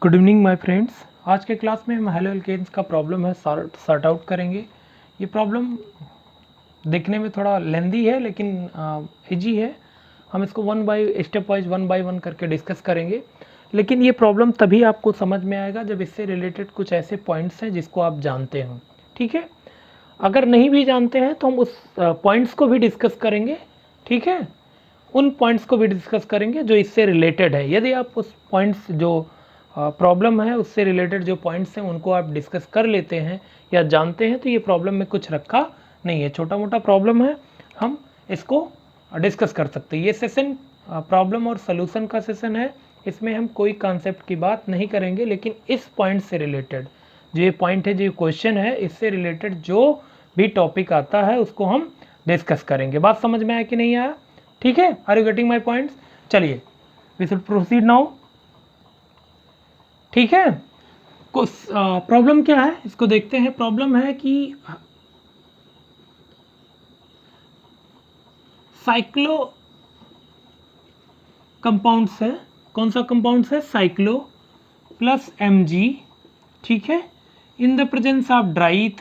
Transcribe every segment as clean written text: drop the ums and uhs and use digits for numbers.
Good evening my friends. आज के class में हम हेलो एल्केन्स का प्रॉब्लम है सॉर्ट आउट करेंगे। ये प्रॉब्लम देखने में थोड़ा लेंदी है लेकिन इजी है। हम इसको step wise one by one करके डिस्कस करेंगे। लेकिन ये प्रॉब्लम तभी आपको समझ में आएगा जब इससे रिलेटेड कुछ ऐसे पॉइंट्स हैं जिसको आप जानते हो। ठीक है, अगर नहीं भी जानते हैं तो हम उस पॉइंट्स को भी डिस्कस करेंगे। ठीक है, उन पॉइंट्स को भी डिस्कस करेंगे जो इससे रिलेटेड है। यदि आप उस पॉइंट्स जो प्रॉब्लम है उससे रिलेटेड जो पॉइंट्स हैं उनको आप डिस्कस कर लेते हैं या जानते हैं तो ये प्रॉब्लम में कुछ रखा नहीं है, छोटा मोटा प्रॉब्लम है, हम इसको डिस्कस कर सकते हैं। ये सेशन प्रॉब्लम और सॉल्यूशन का सेशन है। इसमें हम कोई कॉन्सेप्ट की बात नहीं करेंगे, लेकिन इस पॉइंट से रिलेटेड जो ये पॉइंट है, जो क्वेश्चन है, इससे रिलेटेड जो भी टॉपिक आता है उसको हम डिस्कस करेंगे। बात समझ में आया कि नहीं आया? ठीक है, are you getting my points? चलिए वी शुड प्रोसीड नाउ। ठीक है, कुछ प्रॉब्लम क्या है इसको देखते हैं। प्रॉब्लम है कि साइक्लो कंपाउंड्स है। कौन सा कंपाउंड्स है? Cyclo plus Mg। ठीक है, इन the presence of dry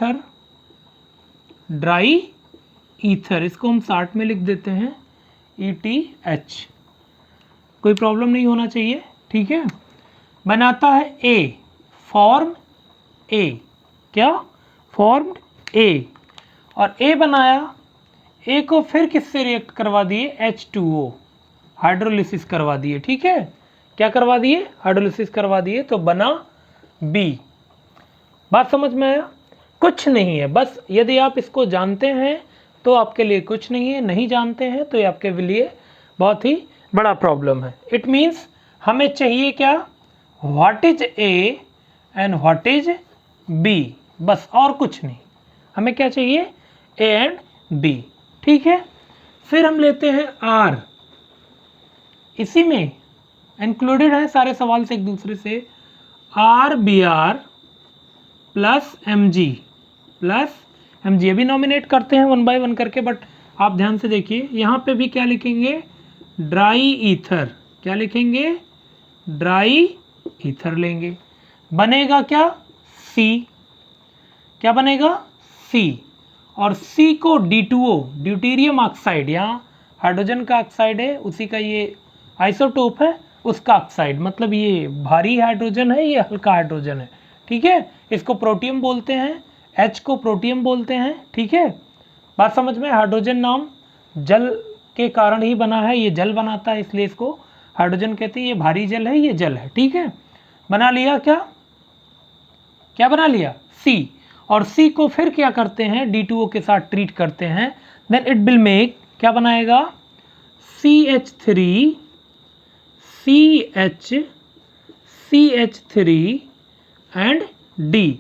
ether, इसको हम शॉर्ट में लिख देते हैं ETH। कोई प्रॉब्लम नहीं होना चाहिए। ठीक है, बनाता है ए, फॉर्म ए, क्या फॉर्म्ड ए, और ए बनाया, ए को फिर किससे रिएक्ट करवा दिए? H2O, हाइड्रोलिसिस करवा दिए। ठीक है, क्या करवा दिए? हाइड्रोलिसिस करवा दिए, तो बना बी। बात समझ में आया? कुछ नहीं है, बस यदि आप इसको जानते हैं तो आपके लिए कुछ नहीं है, नहीं जानते हैं तो ये आपके लिए बहुत ही बड़ा प्रॉब्लम है। इट मीन्स हमें चाहिए क्या? What is A and what is B, बस, और कुछ नहीं। हमें क्या चाहिए? A and B. ठीक है, फिर हम लेते हैं आर। इसी में इंक्लूडेड है सारे सवाल से एक दूसरे से, R B R plus M G अभी नॉमिनेट करते हैं वन बाय वन करके, बट आप ध्यान से देखिए यहाँ पे भी क्या लिखेंगे? Dry ether. क्या लिखेंगे? ड्राई ईथर लेंगे, बनेगा क्या? सी। क्या बनेगा? सी। और सी को D2O, ड्यूटेरियम ऑक्साइड, यहाँ हाइड्रोजन का ऑक्साइड है, उसी का ये आइसोटोप है, उसका ऑक्साइड, मतलब ये भारी हाइड्रोजन है, ये हल्का हाइड्रोजन है। ठीक है, इसको प्रोटियम बोलते हैं, H को प्रोटियम बोलते हैं। ठीक है, बात समझ में? हाइड्रोजन नाम जल के कारण ही बना है, ये जल बनाता है इसलिए इसको हाइड्रोजन कहते हैं। ये भारी जल है, ये जल है। ठीक है, बना लिया क्या? क्या बना लिया? C। और C को फिर क्या करते हैं? D2O के साथ ट्रीट करते हैं, देन इट विल मेक, क्या बनाएगा? CH3 and D।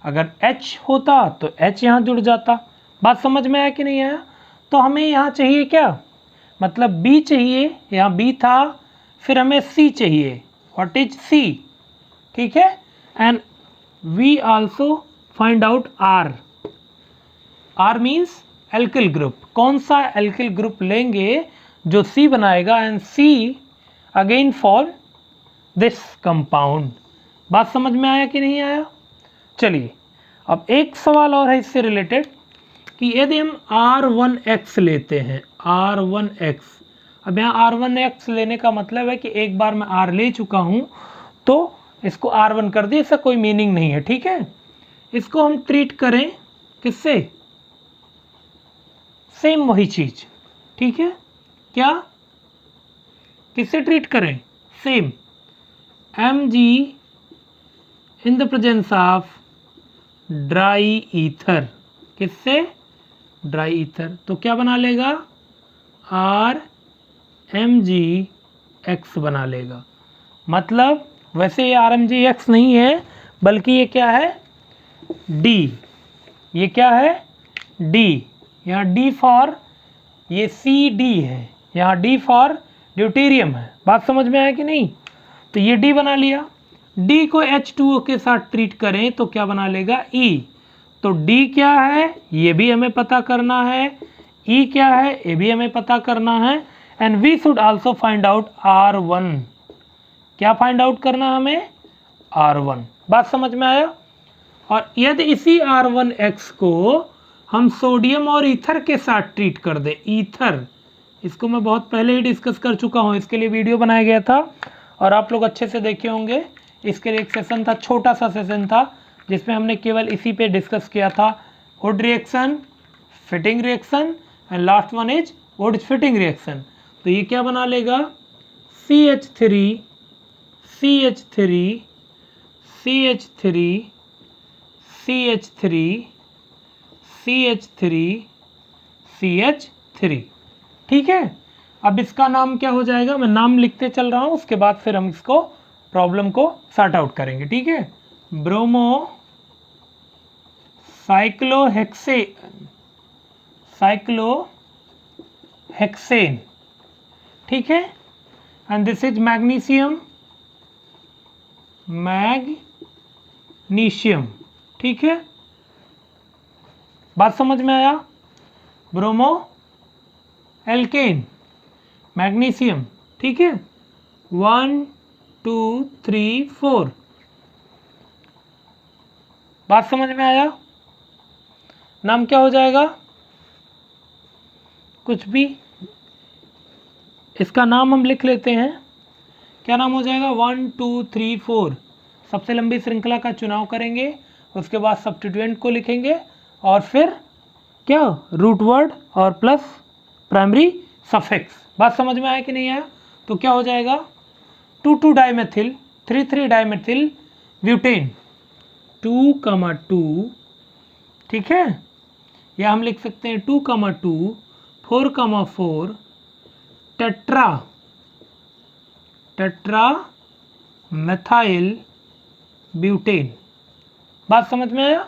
अगर H होता तो H यहाँ जुड़ जाता। बात समझ में आया कि नहीं आया? तो हमें यहाँ चाहिए क्या? मतलब B चाहिए, यहाँ B था, फिर हमें C चाहिए। What is C? ठीक है, and we also find out R। R means alkyl group. कौन सा एल्किल ग्रुप लेंगे जो C बनाएगा, and C again for this compound. बात समझ में आया कि नहीं आया? चलिए अब एक सवाल और है इससे रिलेटेड कि यदि हम R1X लेते हैं, R1X, अब यहाँ R1X लेने का मतलब है कि एक बार मैं R ले चुका हूँ तो इसको R1 कर दिए, इसका कोई मीनिंग नहीं है। ठीक है, इसको हम ट्रीट करें किससे? सेम वही चीज। ठीक है, क्या? किससे ट्रीट करें? Same Mg in the presence of dry ether. किससे? Dry ether. तो क्या बना लेगा? RMgX बना लेगा। मतलब वैसे ये RMgX नहीं है, बल्कि ये क्या है? D। ये क्या है? D। यहाँ D फॉर, ये CD है, यहाँ D फॉर ड्यूटेरियम है। बात समझ में आया कि नहीं? तो ये D बना लिया। D को H2O के साथ ट्रीट करें तो क्या बना लेगा? E। तो D क्या है ये भी हमें पता करना है, E क्या है ये भी हमें पता करना है, and we should also find out R1। क्या फाइंड आउट करना हमें? R1। बात समझ में आया। और यदि इसी R1X को हम सोडियम और ईथर के साथ ट्रीट कर दें, ईथर, इसको मैं बहुत पहले ही डिस्कस कर चुका हूँ, इसके लिए वीडियो बनाया गया था और आप लोग अच्छे से देखे होंगे। इसके लिए एक सेशन था, छोटा सा सेशन था, जिसमें हमने केवल इसी पे डिस्कस किया था, would reaction, fitting reaction and last one is would fitting reaction. तो ये क्या बना लेगा, CH3 CH3 CH3 CH3 CH3 CH3। ठीक है। अब इसका नाम क्या हो जाएगा, मैं नाम लिखते चल रहा हूं, उसके बाद फिर हम इसको प्रॉब्लम को सॉर्ट आउट करेंगे। ठीक है। ब्रोमो साइक्लोहेक्सेन, ठीक है। एंड दिस इज मैग्नीशियम, ठीक है। बात समझ में आया। ब्रोमो एल्केन, मैग्नीशियम, ठीक है। 1 2 3 4। बात समझ में आया। नाम क्या हो जाएगा, कुछ भी, इसका नाम हम लिख लेते हैं। क्या नाम हो जाएगा, 1 2 3 4। सबसे लंबी श्रृंखला का चुनाव करेंगे, उसके बाद सब्स्टिट्यूएंट को लिखेंगे और फिर क्या, रूट वर्ड और प्लस प्राइमरी सफिक्स। बात समझ में आया कि नहीं आया। तो क्या हो जाएगा, 2 डाइमेथिल 3 डाइमेथिल ब्यूटेन, 2, ठीक है। या हम लिख सकते हैं 2, 4, टेट्रा मेथाइल ब्यूटेन। बात समझ में आया।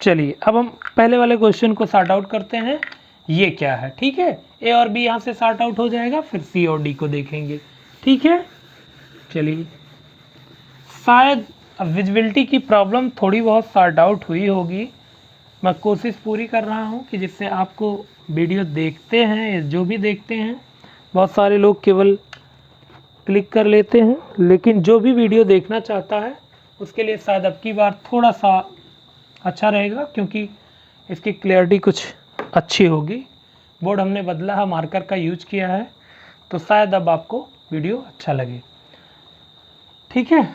चलिए अब हम पहले वाले क्वेश्चन को सॉर्ट आउट करते हैं, ये क्या है, ठीक है। ए और बी यहाँ से सॉर्ट आउट हो जाएगा, फिर सी और डी को देखेंगे, ठीक है। चलिए, शायद विजिबिलिटी की प्रॉब्लम थोड़ी बहुत सॉर्ट आउट हुई होगी। मैं कोशिश पूरी कर रहा हूँ कि जिससे आपको वीडियो देखते हैं, जो भी देखते हैं, बहुत सारे लोग केवल क्लिक कर लेते हैं, लेकिन जो भी वीडियो देखना चाहता है उसके लिए शायद अब की बार थोड़ा सा अच्छा रहेगा, क्योंकि इसकी क्लैरिटी कुछ अच्छी होगी। बोर्ड हमने बदला है, मार्कर का यूज किया है, तो शायद अब आपको वीडियो अच्छा लगे, ठीक है।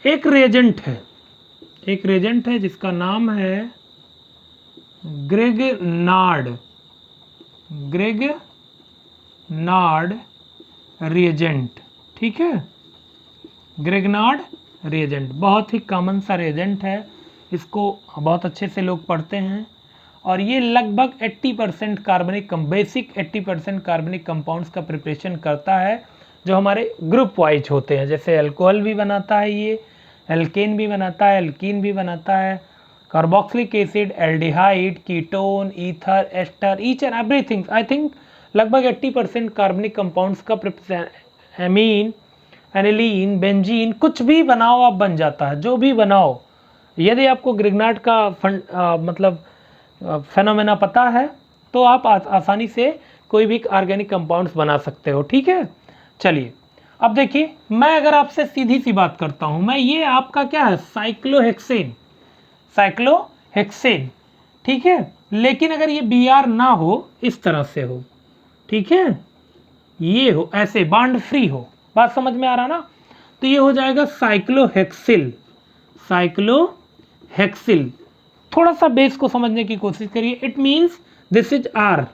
एक रिएजेंट है जिसका नाम है ग्रेगनार्ड रिएजेंट, ठीक है। ग्रेगनार्ड रिएजेंट बहुत ही कॉमन सा रिएजेंट है, इसको बहुत अच्छे से लोग पढ़ते हैं और ये लगभग 80% कार्बनिक बेसिक 80% कार्बनिक कंपाउंड्स का प्रिपरेशन करता है, जो हमारे ग्रुप वाइज होते हैं। जैसे अल्कोहल भी बनाता है, ये एल्केन भी बनाता है, एल्कीन भी बनाता है, carboxylic acid, aldehyde, ketone, ether, ester, each and everything. I think लगभग 80% कार्बनिक कंपाउंड्स का प्रिपरेशन, एमीन, एनिलीन, बेंजीन, कुछ भी बनाओ आप बन जाता है, जो भी बनाओ। यदि आपको ग्रिग्नार्ड का मतलब फेनोमेना पता है तो आप आसानी से कोई भी ऑर्गेनिक कंपाउंड्स बना सकते हो, ठीक है। चलिए अब देखिए, मैं अगर आपसे सीधी सी बात करता हूं, मैं ये आपका क्या है, साइक्लोहेक्सेन, ठीक है। लेकिन अगर ये Br ना हो, इस तरह से हो, ठीक है, ये हो ऐसे बॉन्ड फ्री हो, बात समझ में आ रहा ना, तो ये हो जाएगा साइक्लोहेक्सिल। थोड़ा सा बेस को समझने की कोशिश करिए। It means this is R,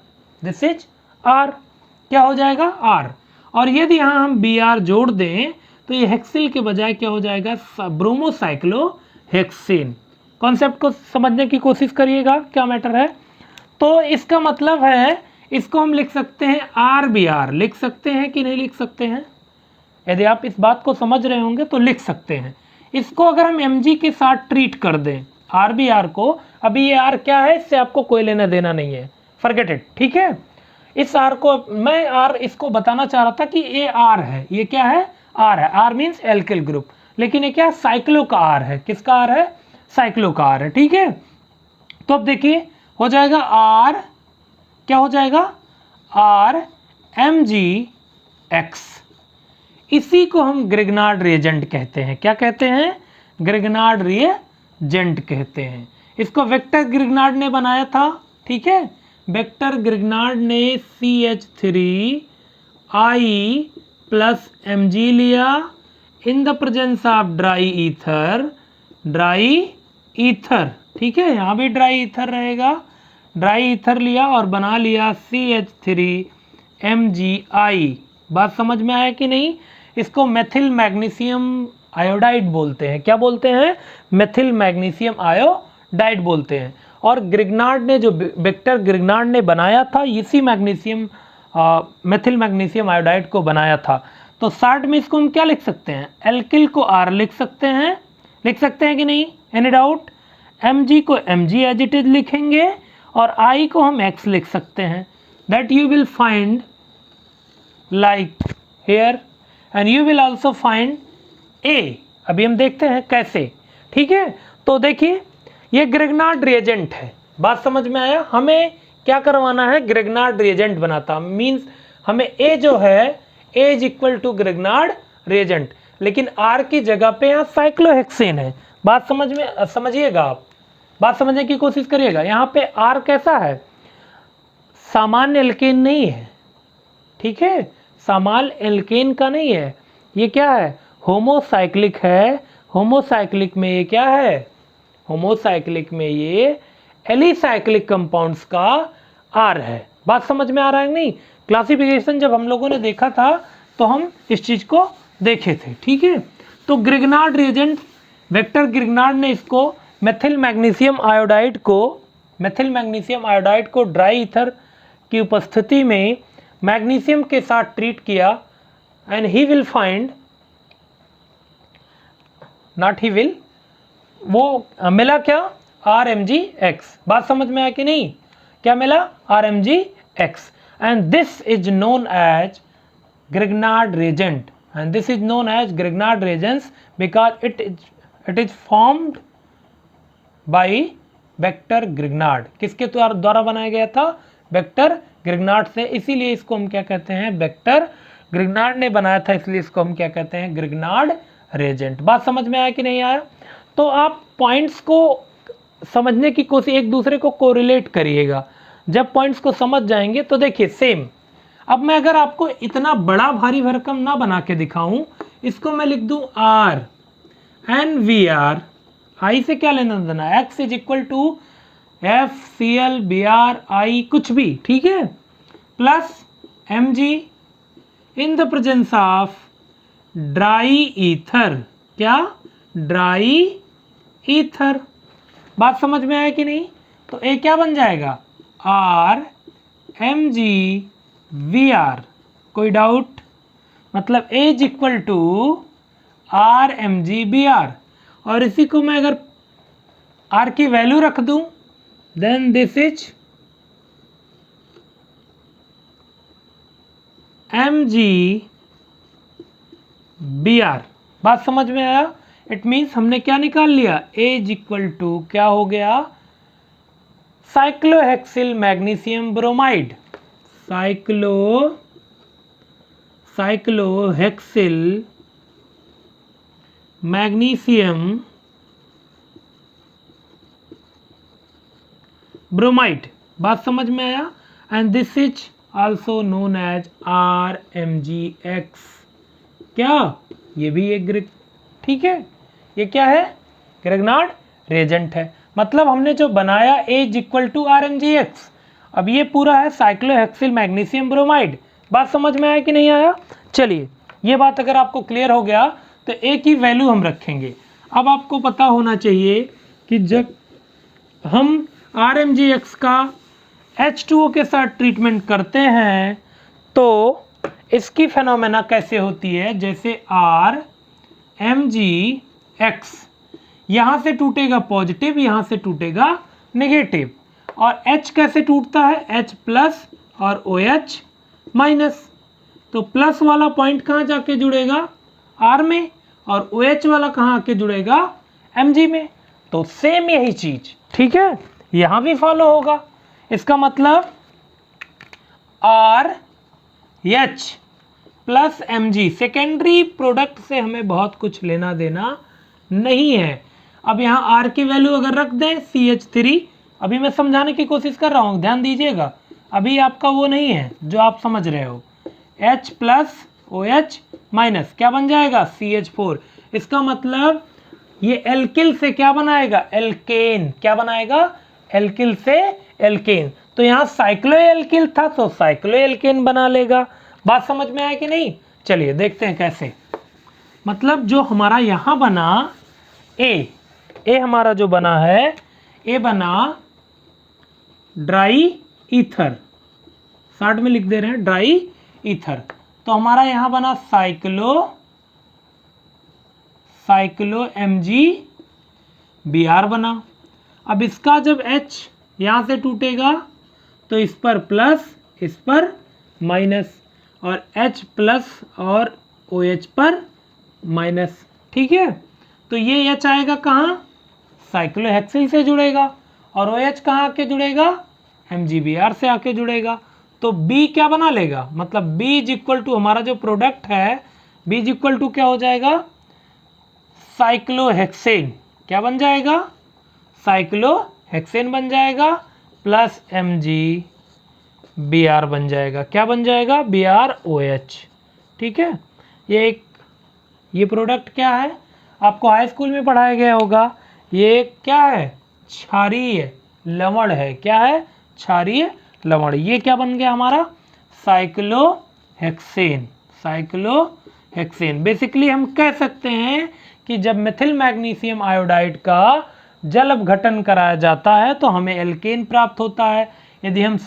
क्या हो जाएगा, आर। और यदि यहाँ हम Br जोड़ दें तो ये हेक्सिल के बजाय क्या हो जाएगा, ब्रोमोसाइक्लोहेक्सेन। कॉन्सेप्ट को समझने की कोशिश करिएगा, क्या मैटर है। तो इसका मतलब है, इसको हम लिख सकते हैं RBr, लिख सकते हैं कि नहीं लिख सकते हैं। यदि आप इस बात को समझ रहे होंगे तो लिख सकते हैं। इसको अगर हम Mg के साथ ट्रीट कर दें RBr को, अभी ये R क्या है, इससे आपको कोई लेना देना नहीं है, फॉरगेट इट, ठीक है। इस R को मैं R इसको बताना चाह रहा था कि ये R है, ये क्या है, R है। R मीन्स एल्किल ग्रुप, लेकिन ये क्या, साइक्लो का R है। किसका R है, साइक्लो का R है, ठीक है। तो अब देखिए हो जाएगा R, क्या हो जाएगा, RMgX। इसी को हम ग्रिग्नार्ड रिएजेंट कहते हैं। क्या कहते हैं? ग्रिग्नार्ड रिएजेंट कहते हैं। इसको वेक्टर ग्रिग्नार्ड ने बनाया था, ठीक है। वेक्टर ग्रिग्नार्ड ने CH3I प्लस Mg लिया इन the presence of dry ether, ठीक है। यहाँ भी ड्राई ईथर रहेगा, ड्राई ईथर लिया और बना लिया CH3MgI। बात समझ में आया कि नहीं? इसको मेथिल मैग्नीशियम आयोडाइड बोलते हैं। क्या बोलते हैं? मेथिल मैग्नीशियम आयोडाइड बोलते हैं। और ग्रिग्नार्ड ने जो वेक्टर ग्रिग्नार्ड ने बनाया था, इसी मेथिल मैग्नीशियम आयोडाइड को बनाया था। तो शॉर्ट में इसको हम क्या लिख सकते हैं? एल्किल को R लिख सकते हैं कि नहीं? Any doubt? Mg को Mg एज इट इज लिखेंगे और I को हम X लिख सकते हैं। That you will find like here and you will also find A। अभी हम देखते हैं कैसे, ठीक है। तो देखिए ये ग्रिग्नार्ड रिएजेंट है। बात समझ में आया? हमें क्या करवाना है? ग्रिग्नार्ड रिएजेंट बनाता, मींस हमें A जो है A is equal to Grignard reagent, लेकिन R की जगह पे यहाँ साइक्लोहेक्सेन है। बात समझिएगा आप, बात समझने की कोशिश करिएगा। यहाँ पे R कैसा है? सामान्य एल्केन नहीं है, ठीक है, सामान्य एल्केन का नहीं है। ये क्या है? होमोसाइक्लिक है। होमोसाइक्लिक में ये क्या है? होमोसाइक्लिक में ये एलिसाइक्लिक कंपाउंड्स का R है। बात समझ में आ रहा है नहीं? क्लासिफिकेशन जब हम लोगों ने देखा था तो हम इस चीज को देखे थे, ठीक है। तो ग्रिग्नार्ड रिएजेंट, वेक्टर ग्रिग्नार्ड ने इसको मेथिल मैग्नीशियम आयोडाइड को ड्राई ईथर की उपस्थिति में मैग्नीशियम के साथ ट्रीट किया and he will find, not he will, वो मिला क्या? RMgX। बात समझ में आया कि नहीं? क्या मिला? RMgX। and this is known as Grignard reagent, and this is known as Grignard reagents because it is formed by vector Grignard. किसके द्वारा बनाया गया था? वेक्टर ग्रिग्नार्ड से, इसीलिए इसको हम क्या कहते हैं? वेक्टर ग्रिग्नार्ड ने बनाया था, इसलिए इसको हम क्या कहते हैं? Grignard reagent. बात समझ में आया कि नहीं आया? तो आप पॉइंट्स को समझने की कोशिश, एक दूसरे को कोरिलेट करिएगा। जब पॉइंट्स को समझ जाएंगे तो देखिए सेम। अब मैं अगर आपको इतना बड़ा भारी भरकम ना बना के दिखाऊं, इसको मैं लिख दूं R एन VR, I से क्या लेना देना? X is equal to FCl Br I कुछ भी, ठीक है, plus Mg in the presence of dry ether. क्या? Dry ether. बात समझ में आया कि नहीं? तो A क्या बन जाएगा? RMgVr। कोई डाउट? मतलब A is equal to RMgBr, और इसी को मैं अगर R की वैल्यू रख दूं, देन दिस इज MgBr। बात समझ में आया? इट मीन्स हमने क्या निकाल लिया? A इज इक्वल टू क्या हो गया? Cyclohexyl magnesium bromide. Cyclohexyl magnesium bromide. बात समझ में आया? And this is also known as RMgX। क्या? ये भी एक ठीक है, ये क्या है? ग्रिग्नार्ड रिएजेंट है। मतलब हमने जो बनाया A is equal to RMgX, अब ये पूरा है साइक्लोहेक्सिल मैग्नीशियम ब्रोमाइड। बात समझ में आया कि नहीं आया? चलिए, ये बात अगर आपको क्लियर हो गया तो A की वैल्यू हम रखेंगे। अब आपको पता होना चाहिए कि जब हम RMgX का H2O के साथ ट्रीटमेंट करते हैं तो इसकी फेनोमेना कैसे होती है? जैसे RMgX यहाँ से टूटेगा पॉजिटिव, यहाँ से टूटेगा नेगेटिव, और H कैसे टूटता है? H प्लस और OH माइनस। तो प्लस वाला पॉइंट कहाँ जाके जुड़ेगा? R में, और OH वाला कहाँ आके जुड़ेगा? Mg में। तो सेम यही चीज, ठीक है, यहाँ भी फॉलो होगा। इसका मतलब RH plus Mg। Secondary product से हमें बहुत कुछ लेना देना नहीं है। अब यहाँ R की वैल्यू अगर रख दें CH3, अभी मैं समझाने की कोशिश कर रहा हूँ, ध्यान दीजिएगा, अभी आपका वो नहीं है जो आप समझ रहे हो। H प्लस OH माइनस क्या बन जाएगा CH4। इसका मतलब ये एल्किल से क्या बनाएगा, एल्केन। क्या बनाएगा, एल्किल से एल्केन। तो यहाँ साइक्लो एल्किल था तो साइक्लो एल्केन बना लेगा। बात समझ में आया कि नहीं? चलिए देखते हैं कैसे। मतलब जो हमारा यहाँ बना ए हमारा जो बना है, ए बना ड्राई ईथर, शॉर्ट में लिख दे रहे हैं ड्राई ईथर। तो हमारा यहाँ बना साइक्लो MgBr बना। अब इसका जब H यहाँ से टूटेगा तो इस पर प्लस इस पर माइनस, और H प्लस और OH पर माइनस। ठीक है, तो ये H आएगा कहाँ, साइक्लोहेक्सिल से जुड़ेगा, और OH कहाँ आके जुड़ेगा, MgBr से आके जुड़ेगा। तो B क्या बना लेगा, मतलब B इज इक्वल टू हमारा जो प्रोडक्ट है, B इज इक्वल टू क्या हो जाएगा, साइक्लोहेक्सेन। क्या बन जाएगा, साइक्लोहेक्सेन बन जाएगा, प्लस MgBr बन जाएगा। क्या बन जाएगा, BrOH। ठीक है, ये प्रोडक्ट क्या है, आपको हाई स्कूल में पढ़ाया गया होगा। ये क्या है, क्षारीय लवण है। क्या है, क्षारीय लवण। ये क्या बन गया हमारा, साइक्लोहेक्सेन। बेसिकली हम कह सकते हैं कि जब मेथिल मैग्नीशियम आयोडाइड का जल अपघटन कराया जाता है तो हमें एल्केन प्राप्त होता है। यदि हम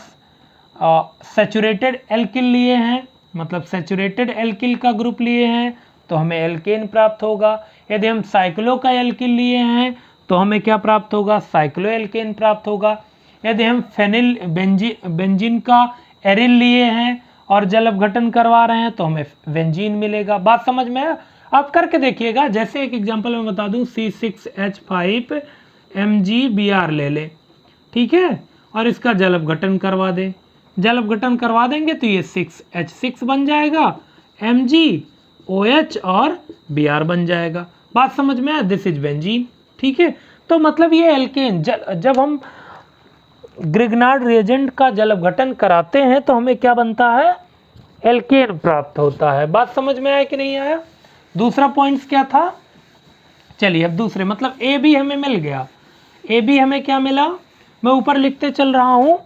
सैचुरेटेड एल्किल लिए हैं, मतलब सैचुरेटेड एल्किल का ग्रुप लिए हैं तो हमें एल्केन प्राप्त होगा। यदि हम साइक्लो का एल्किल लिए हैं तो हमें क्या प्राप्त होगा, साइक्लो एल्केन प्राप्त होगा। यदि हम फेनिल बेंजीन का एरिल लिए हैं और जल अपघटन करवा रहे हैं तो हमें बेंजीन मिलेगा। बात समझ में आया? आप करके देखिएगा। जैसे एक एग्जांपल मैं बता दूं, C6H5MgBr ले ले, ठीक है, और इसका जल अपघटन करवा दे। जल अपघटन करवा देंगे तो ये 6H6 बन जाएगा, MgOH और Br बन जाएगा। बात समझ में आया? This is benzene. ठीक है, तो मतलब ये एल्केन, जब हम ग्रिग्नार्ड रिएजेंट का जल अपघटन कराते हैं तो हमें क्या बनता है, एल्केन प्राप्त होता है। बात समझ में आया कि नहीं आया? दूसरा पॉइंट्स क्या था, चलिए अब दूसरे, मतलब ए बी हमें मिल गया। ए बी हमें क्या मिला, मैं ऊपर लिखते चल रहा हूं,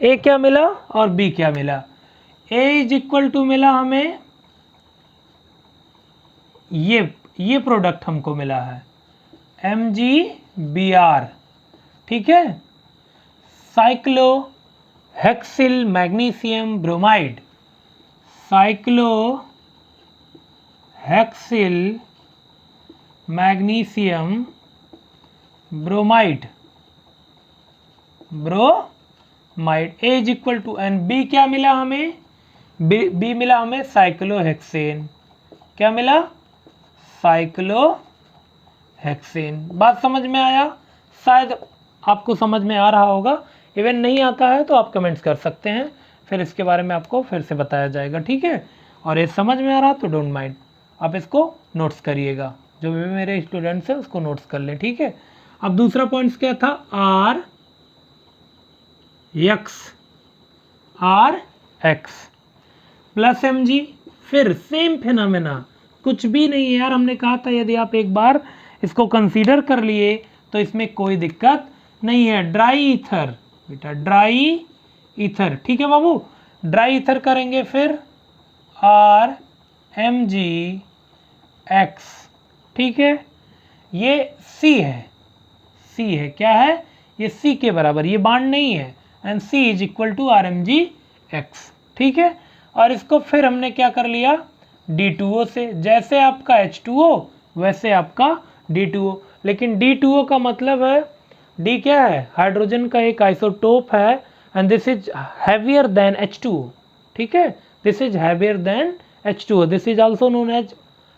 ए क्या मिला और बी क्या मिला। ए इज इक्वल टू मिला हमें ये प्रोडक्ट हमको मिला है MgBr। ठीक है, cyclohexyl magnesium bromide, cyclohexyl magnesium bromide A is equal to, and B क्या मिला हमें, बी मिला हमें साइक्लोहेक्सेन। क्या मिला, साइक्लोहेक्सेन। बात समझ में आया? शायद आपको समझ में आ रहा होगा। इवन नहीं आता है तो आप कमेंट्स कर सकते हैं, फिर इसके बारे में आपको फिर से बताया जाएगा। ठीक है, और ये समझ में आ रहा तो डोंट माइंड, आप इसको नोट्स करिएगा। जो भी मेरे स्टूडेंट्स हैं उसको नोट्स कर लें। ठीक है, अब दूसरा पॉइंट्स क्या था, RX प्लस Mg। फिर सेम फिनोमेना, कुछ भी नहीं है यार। हमने कहा था यदि आप एक बार इसको कंसीडर कर लिए तो इसमें कोई दिक्कत नहीं है। ड्राई ईथर बेटा, ड्राई ईथर। ठीक है बाबू, ड्राई ईथर करेंगे, फिर RMgX। ठीक है, ये C है, क्या है, ये C के बराबर, ये बांड नहीं है, and C is equal to RMgX। ठीक है, और इसको फिर हमने क्या कर लिया, D2O से। जैसे आपका H2O वैसे आपका D2O, लेकिन D2O का मतलब है, D क्या है, हाइड्रोजन का एक आइसोटोप है, and this is heavier than H2O। ठीक है, this is heavier than H2O, this is also known as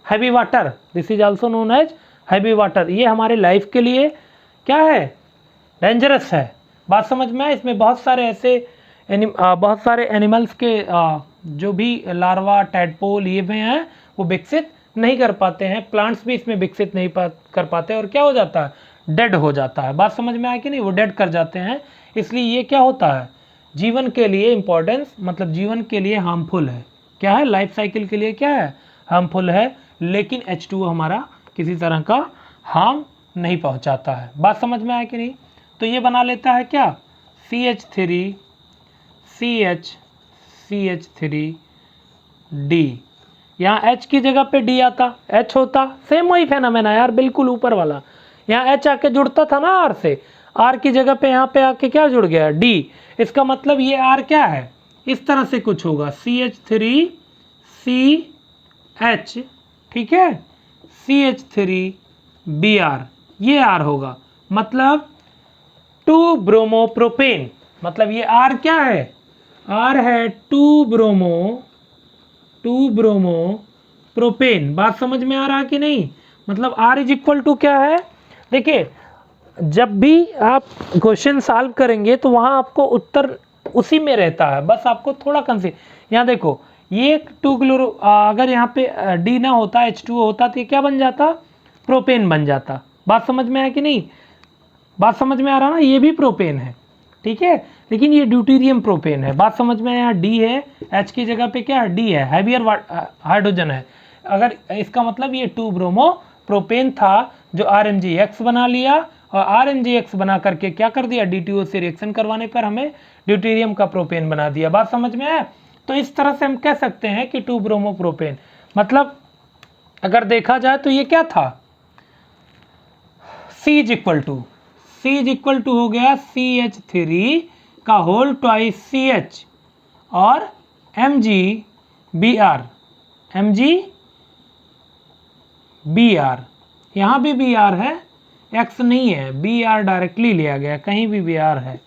heavy water, this is also known as heavy water. ये हमारे लाइफ के लिए क्या है, डेंजरस है। बात समझ में आए? इसमें बहुत सारे ऐसे बहुत सारे एनिमल्स के जो भी लार्वा टैडपोल ये भी हैं वो विकसित नहीं कर पाते हैं, प्लांट्स भी इसमें विकसित नहीं कर पाते और क्या हो जाता है, डेड हो जाता है। बात समझ में आया कि नहीं, वो डेड कर जाते हैं। इसलिए ये क्या होता है, जीवन के लिए इम्पोर्टेंस, मतलब जीवन के लिए हार्मफुल है। क्या है, लाइफ साइकिल के लिए क्या है, हार्मफुल है, लेकिन H2O हमारा किसी तरह का हार्म नहीं पहुंचाता है। बात समझ में आया कि नहीं। तो ये बना लेता है क्या, CH3 CH3D, यहाँ H की जगह पे D आता, H होता, सेम वही फेनोमेना यार, बिल्कुल ऊपर वाला। यहाँ H आके जुड़ता था ना R से, R की जगह पे यहाँ पे आके क्या जुड़ गया, D। इसका मतलब ये R क्या है, इस तरह से कुछ होगा, CH3CH, ठीक है, CH3Br, ये R होगा, मतलब 2 ब्रोमोप्रोपेन। मतलब ये R क्या है, R है 2 ब्रोमोप्रोपेन। बात समझ में आ रहा है कि नहीं। मतलब R इज इक्वल टू क्या है, देखिए जब भी आप क्वेश्चन सॉल्व करेंगे तो वहां आपको उत्तर उसी में रहता है, बस आपको थोड़ा यहाँ देखो, ये 2 क्लोरो, अगर यहाँ पे D ना होता, H2O होता तो ये क्या बन जाता, प्रोपेन बन जाता। बात समझ में आया कि नहीं, बात समझ में आ रहा ना, ये भी प्रोपेन है, ठीक है, लेकिन ये ड्यूटीरियम प्रोपेन है। बात समझ में आया, D है, H की जगह पे क्या है, D है, हैवियर हाइड्रोजन है। अगर इसका मतलब ये 2 ब्रोमो प्रोपेन था जो RMgX बना लिया, और RMgX बना करके क्या कर दिया, D2O से रिएक्शन करवाने पर हमें ड्यूटीरियम का प्रोपेन बना दिया। बात समझ में आया। तो इस तरह से हम कह सकते हैं कि 2 ब्रोमो प्रोपेन, मतलब अगर देखा जाए तो ये क्या था, C इज इक्वल टू हो गया CH3 का होल ट्वाइस CH और MgBr, यहाँ भी Br है, X नहीं है, Br डायरेक्टली लिया गया, कहीं भी Br है,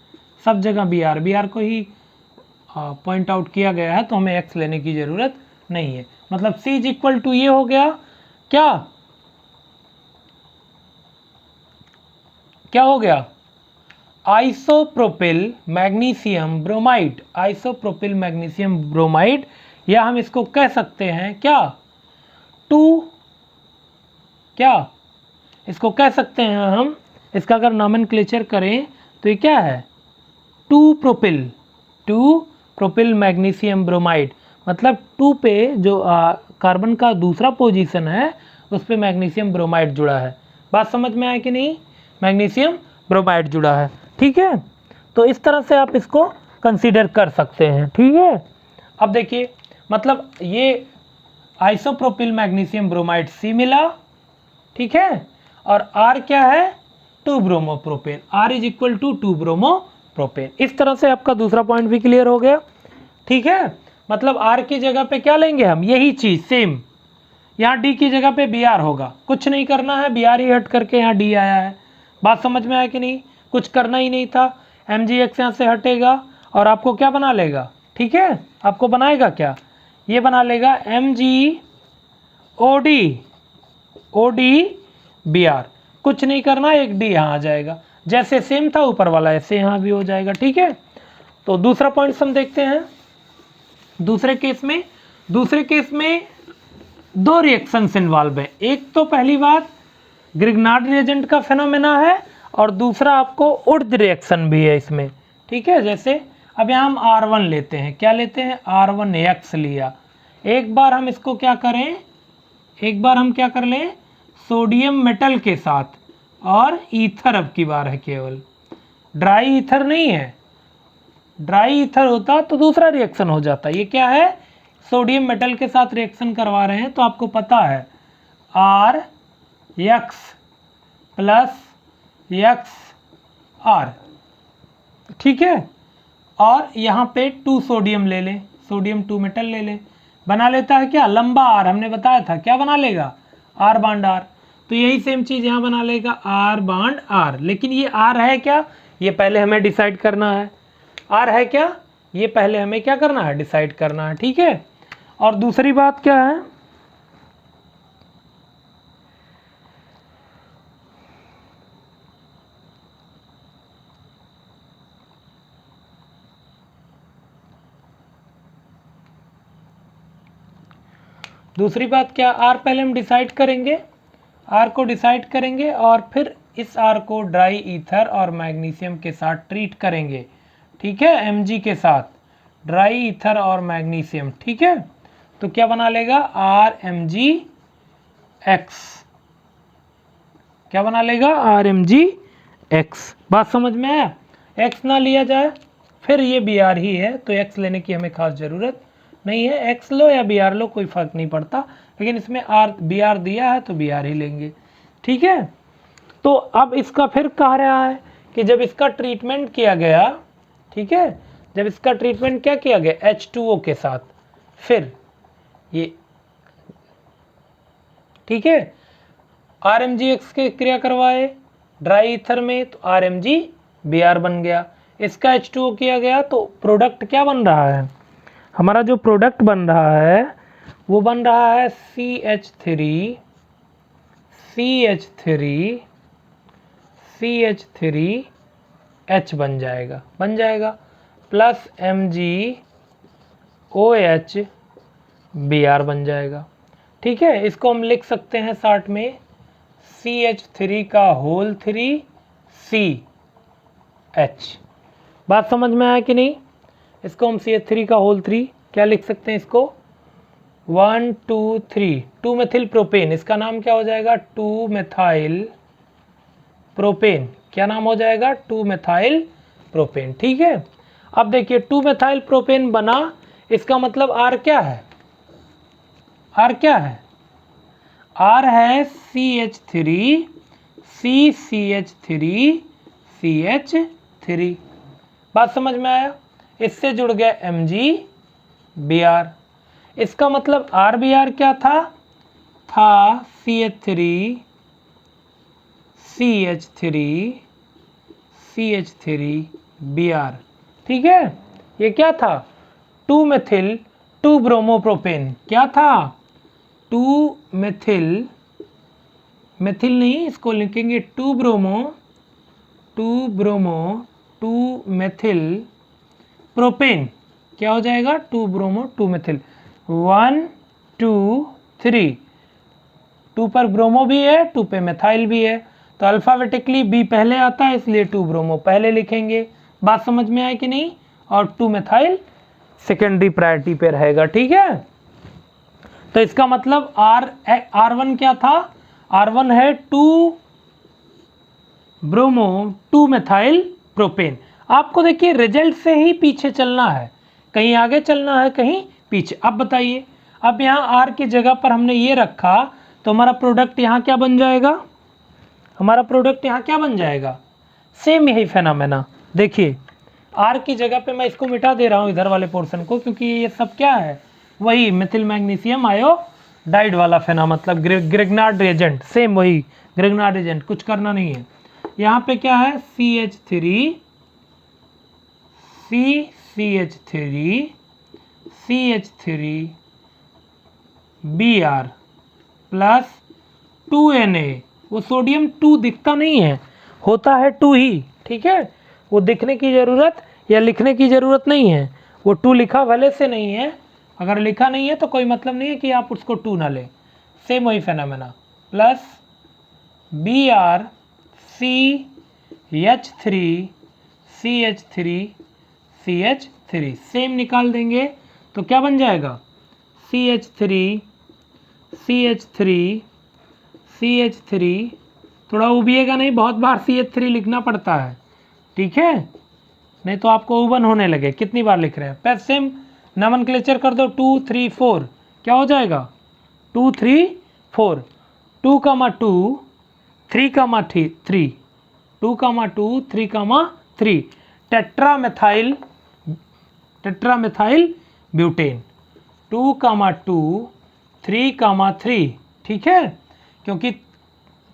सब जगह Br को ही पॉइंट आउट किया गया है, तो हमें X लेने की जरूरत नहीं है। मतलब C इज इक्वल टू ये हो गया क्या हो गया, isopropyl magnesium bromide, isopropyl magnesium bromide, या हम इसको कह सकते हैं क्या, इसको कह सकते हैं हम, इसका अगर नॉमेनक्लेचर करें तो ये क्या है, 2 प्रोपिल मैग्नीशियम ब्रोमाइड। मतलब 2 पे जो कार्बन का दूसरा पोजीशन है उस पे मैग्नीशियम ब्रोमाइड जुड़ा है। बात समझ में आया कि नहीं, मैग्नीशियम ब्रोमाइड जुड़ा है, ठीक है। तो इस तरह से आप इसको कंसीडर कर सकते हैं, ठीक है। अब देखिए, मतलब ये आइसोप्रोपिल मैग्नीशियम ब्रोमाइड C मिला, ठीक है, और R क्या है, 2 bromopropane, R is equal to 2 bromopropane. इस तरह से आपका दूसरा पॉइंट भी क्लियर हो गया, ठीक है। मतलब R की जगह पे क्या लेंगे हम, यही चीज सेम, यहाँ D की जगह पे Br होगा, कुछ नहीं करना है, Br ही हट करके यहाँ D आया है। बात समझ में आया कि नहीं, कुछ करना ही नहीं था, MgX यहाँ से हटेगा और आपको क्या बना लेगा, ठीक है, आपको बनाएगा क्या, ये बना लेगा MgOD, कुछ नहीं करना, एक D यहाँ आ जाएगा, जैसे सेम था ऊपर वाला ऐसे यहाँ भी हो जाएगा, ठीक है। तो दूसरा पॉइंट हम देखते हैं, दूसरे केस में 2 रिएक्शंस इन्वॉल्व है। एक तो पहली बात ग्रिग्नार्ड रिएजेंट का फेनोमेना है, और दूसरा आपको उर्ज रिएक्शन भी है इसमें, ठीक है। जैसे अब यहाँ हम R1 लेते हैं, क्या लेते हैं, R1X लिया। एक बार हम इसको क्या करें, एक बार हम क्या कर लें, सोडियम मेटल के साथ, और ईथर अब की बार है, केवल ड्राई ईथर नहीं है, ड्राई ईथर होता तो दूसरा रिएक्शन हो जाता। ये क्या है, सोडियम मेटल के साथ रिएक्शन करवा रहे हैं, तो आपको पता है RX प्लस XR, ठीक है, और यहाँ पे 2 सोडियम ले लें, सोडियम 2 मेटल ले लें, बना लेता है क्या, लंबा R, हमने बताया था क्या बना लेगा, R बांड R। तो यही सेम चीज यहाँ बना लेगा, R बांड R। लेकिन ये R है क्या, ये पहले हमें डिसाइड करना है, R है क्या, ये पहले हमें क्या करना है, डिसाइड करना है, ठीक है। और दूसरी बात क्या है, दूसरी बात क्या, आर पहले हम डिसाइड करेंगे, आर को डिसाइड करेंगे और फिर इस आर को ड्राई ईथर और मैग्नीशियम के साथ ट्रीट करेंगे, ठीक है, Mg के साथ, ड्राई ईथर और मैग्नीशियम, ठीक है। तो क्या बना लेगा, RMgX, क्या बना लेगा, RMgX। बात समझ में आया, X ना लिया जाए फिर ये Br ही है, तो X लेने की हमें खास ज़रूरत नहीं है, X लो या Br लो कोई फ़र्क नहीं पड़ता, लेकिन इसमें Br दिया है तो Br ही लेंगे, ठीक है। तो अब इसका फिर कह रहा है कि जब इसका ट्रीटमेंट किया गया, ठीक है, जब इसका ट्रीटमेंट क्या किया गया H2O के साथ, फिर ये, ठीक है, RMgX के क्रिया करवाए ड्राई ईथर में, तो RMgBr बन गया, इसका H2O किया गया, तो प्रोडक्ट क्या बन रहा है, हमारा जो प्रोडक्ट बन रहा है वो बन रहा है CH3H बन जाएगा प्लस MgOH Br बन जाएगा, ठीक है। इसको हम लिख सकते हैं शॉर्ट में CH3 का होल 3 CH। बात समझ में आया कि नहीं, इसको हम CH3 का होल 3 क्या लिख सकते हैं, इसको 1 2 3 2 मेथिल प्रोपेन, इसका नाम क्या हो जाएगा 2 मेथाइल प्रोपेन, क्या नाम हो जाएगा 2 मेथाइल प्रोपेन, ठीक है। अब देखिए 2 मेथाइल प्रोपेन बना, इसका मतलब R क्या है, R क्या है, R है CH3 CCH3 बात समझ में आया, इससे जुड़ गया MgBr, इसका मतलब RBr क्या था CH3Br, ठीक है। ये क्या था 2 मेथिल 2 ब्रोमोप्रोपेन, क्या था 2 मेथिल, मेथिल नहीं इसको लिखेंगे 2 ब्रोमो 2 मेथिल प्रोपेन, क्या हो जाएगा 2 ब्रोमो 2 मेथिल 1 2 3, 2 पर ब्रोमो भी है 2 पे मेथाइल भी है, तो अल्फ़ाबेटिकली B पहले आता है इसलिए 2 ब्रोमो पहले लिखेंगे, बात समझ में आए कि नहीं, और 2 मेथाइल सेकेंडरी प्रायोरिटी पे रहेगा, ठीक है। तो इसका मतलब R1 क्या था, R1 है 2 ब्रोमो 2 मेथाइल प्रोपेन। आपको देखिए रिजल्ट से ही पीछे चलना है, कहीं आगे चलना है कहीं पीछे। अब बताइए, अब यहाँ R की जगह पर हमने ये रखा तो हमारा प्रोडक्ट यहाँ क्या बन जाएगा, हमारा प्रोडक्ट यहाँ क्या बन जाएगा, सेम यही फेनोमेना। देखिए R की जगह पे मैं इसको मिटा दे रहा हूँ इधर वाले पोर्शन को, क्योंकि ये सब क्या है, वही मेथिल मैग्नीशियम आयोडाइड वाला फेना, मतलब ग्रिग्नार्ड रिएजेंट, सेम वही ग्रिग्नार्ड रिएजेंट, कुछ करना नहीं है। यहाँ पे क्या है CH3Br प्लस 2Na, वो सोडियम 2 दिखता नहीं है, होता है 2 ही, ठीक है, वो दिखने की ज़रूरत या लिखने की ज़रूरत नहीं है, वो 2 लिखा भले से नहीं है, अगर लिखा नहीं है तो कोई मतलब नहीं है कि आप उसको 2 ना लें, सेम वही phenomena, plus Br CH3 same निकाल देंगे तो क्या बन जाएगा CH3 थोड़ा उबिएगा नहीं, बहुत बार CH3 लिखना पड़ता है, ठीक है, नहीं तो आपको उबन होने लगे, कितनी बार लिख रहे हैं। फिर सेम नॉमेनक्लेचर कर दो 2 3 4, क्या हो जाएगा 2 3 4, 2 2 3 3 2 2 3 टेट्रामेथाइल ब्यूटेन 2 2 3 3, ठीक है, क्योंकि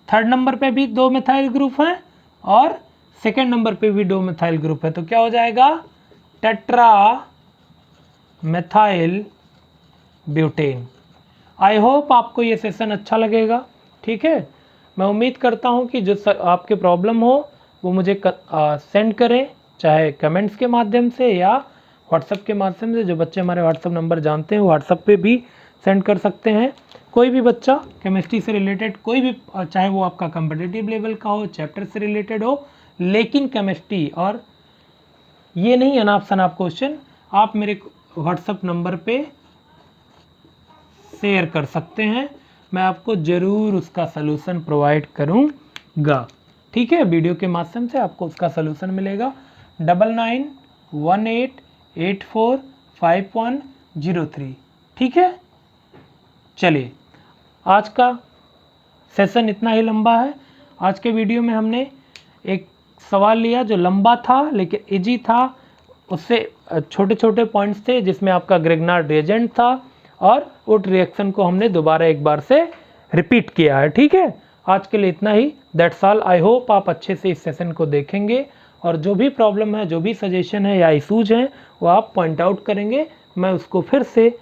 थर्ड नंबर पे भी 2 मेथाइल ग्रुप हैं और सेकेंड नंबर पे भी 2 मेथाइल ग्रुप है, तो क्या हो जाएगा tetra methyl butane. I hope आपको ये सेशन अच्छा लगेगा, ठीक है। मैं उम्मीद करता हूँ कि जो आपके प्रॉब्लम हो वो मुझे सेंड करें, चाहे कमेंट्स के माध्यम से या व्हाट्सएप के माध्यम से, जो बच्चे हमारे व्हाट्सएप नंबर जानते हैं व्हाट्सएप पे भी सेंड कर सकते हैं। कोई भी बच्चा केमिस्ट्री से रिलेटेड कोई भी, चाहे वो आपका कम्पिटिटिव लेवल का हो, चैप्टर से रिलेटेड हो, लेकिन केमिस्ट्री और ये नहीं अनाप शनाप क्वेश्चन, आप मेरे व्हाट्सएप नंबर पे शेयर कर सकते हैं, मैं आपको ज़रूर उसका सलूशन प्रोवाइड करूँगा। ठीक है, वीडियो के माध्यम से आपको उसका सलूशन मिलेगा। 9918845103। ठीक है, चलिए आज का सेशन इतना ही लंबा है। आज के वीडियो में हमने एक सवाल लिया जो लंबा था लेकिन इजी था, उससे छोटे छोटे पॉइंट्स थे जिसमें आपका ग्रेगनार्ड रिएजेंट था और उट रिएक्शन को हमने दोबारा एक बार से रिपीट किया है। ठीक है, आज के लिए इतना ही। That's all. आई होप आप अच्छे से इस सेशन को देखेंगे और जो भी प्रॉब्लम है, जो भी सजेशन है या इशूज हैं, वो आप पॉइंट आउट करेंगे। मैं उसको फिर से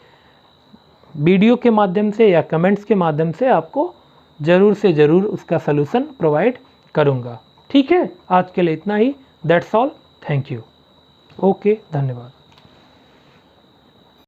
वीडियो के माध्यम से या कमेंट्स के माध्यम से आपको ज़रूर से ज़रूर उसका सलूशन प्रोवाइड करूँगा। ठीक है, आज के लिए इतना ही। That's all. Thank you. Okay, धन्यवाद।